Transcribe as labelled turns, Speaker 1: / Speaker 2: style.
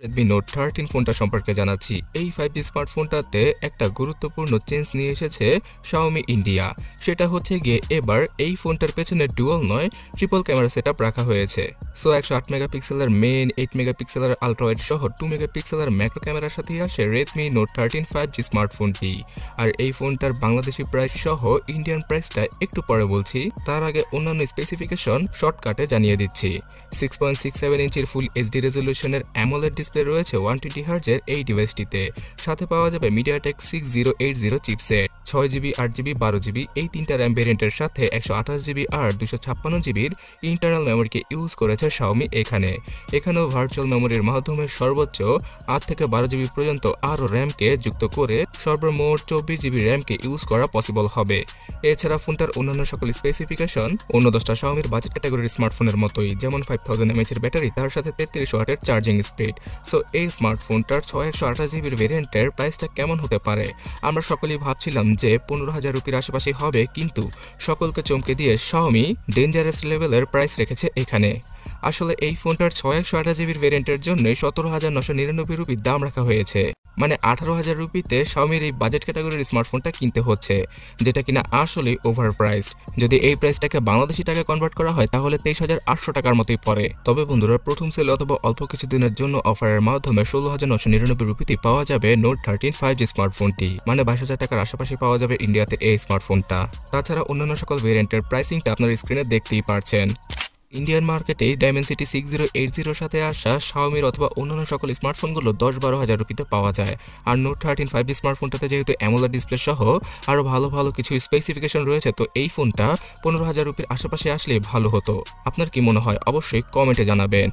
Speaker 1: Redmi Note 13 ফোনটা সম্পর্কে জানাচ্ছি। এই 5G স্মার্টফোনটাতে একটা গুরুত্বপূর্ণ চেঞ্জ নিয়ে এসেছে Xiaomi ইন্ডিয়া। সেটা হচ্ছে গিয়ে এবার এই ফোনটার পেছনে ডুয়াল নয় ট্রিপল ক্যামেরা সেটআপ রাখা হয়েছে। সো 108 মেগাপিক্সেলের মেইন, 8 মেগাপিক্সেলের আলট্রা ওয়াইড সহ 2 মেগাপিক্সেলের ম্যাক্রো ক্যামেরার সাথে আসে Redmi Note 13 5G স্মার্টফোনটি। আর এই ফোনটার বাংলাদেশি প্রাইস সহ ইন্ডিয়ান প্রাইসটা একটু পরে বলছি, তার আগে অন্যান্য স্পেসিফিকেশন শর্টকাটে জানিয়ে দিচ্ছি। 6.67 ইঞ্চির ফুল এইচডি রেজলিউশনের অ্যামোলেড ডিসপ্লে রয়েছে 120 হার্জের এই ডিভাইসটিতে। সাথে পাওয়া যাবে MediaTek 6080 chipset, 6GB 8GB 12GB এই তিনটা র্যাম ভেরিয়েন্টের সাথে 128GB আর 256GBর ইন্টারনাল মেমোরিকে ইউজ করেছে Xiaomi এখানেও ভার্চুয়াল মেমোরির মাধ্যমে সর্বোচ্চ 8 থেকে 12GB পর্যন্ত আরও র্যামকে যুক্ত করে সর্বমোট 24GB র্যামকে ইউজ করা পসিবল হবে। এছাড়া ফোনটার অন্যান্য সকল স্পেসিফিকেশন অন্য 10টা Xiaomiর বাজেট ক্যাটাগরির স্মার্টফোনের মতোই, যেমন 5000 mAh এর ব্যাটারি, তার সাথে 33 ওয়াটের চার্জিং স্পিড। সো এই স্মার্টফোনটার 128GB ভেরিয়েন্টের প্রাইসটা কেমন হতে পারে? আমরা সকলেই ভাবছিলাম যে 15,000 রুপির আশেপাশে হবে, কিন্তু সকলকে চমকে দিয়ে Xiaomi ডেঞ্জারাস লেভেলের প্রাইস রেখেছে এখানে। আসলে এই ফোনটার 128GB ভেরিয়েন্টের জন্য 17,999 রুপির দাম রাখা হয়েছে, মানে 18,000 রুপিতে Xiaomiর এই বাজেট ক্যাটাগরির স্মার্টফোনটা কিনতে হচ্ছে, যেটা কিনা আসলেই ওভার প্রাইসড। যদি এই প্রাইসটাকে বাংলাদেশি টাকায় কনভার্ট করা হয় তাহলে 23,800 টাকার মতোই পড়ে। তবে বন্ধুরা, প্রথম সেল অথবা অল্প কিছুদিনের জন্য অফারের মাধ্যমে 16,999 রুপিতে পাওয়া যাবে Note 13 5G স্মার্টফোনটি, মানে 22,000 টাকার আশেপাশে পাওয়া যাবে ইন্ডিয়াতে এই স্মার্টফোনটা। তাছাড়া অন্যান্য সকল ভেরিয়েন্টের প্রাইসিংটা আপনার স্ক্রিনে দেখতেই পারছেন। ইন্ডিয়ান মার্কেটে Dimensity 6080 সাথে আসা Xiaomiর অথবা অন্যান্য সকল স্মার্টফোনগুলো 10-12 হাজার রুপিতে পাওয়া যায়। আর Note 13 5G স্মার্টফোনটাতে যেহেতু অ্যামোলেড ডিসপ্লে সহ আরও ভালো ভালো কিছু স্পেসিফিকেশন রয়েছে, তো এই ফোনটা 15,000 রুপির আশেপাশে আসলে ভালো হতো। আপনার কি মনে হয়? অবশ্যই কমেন্টে জানাবেন।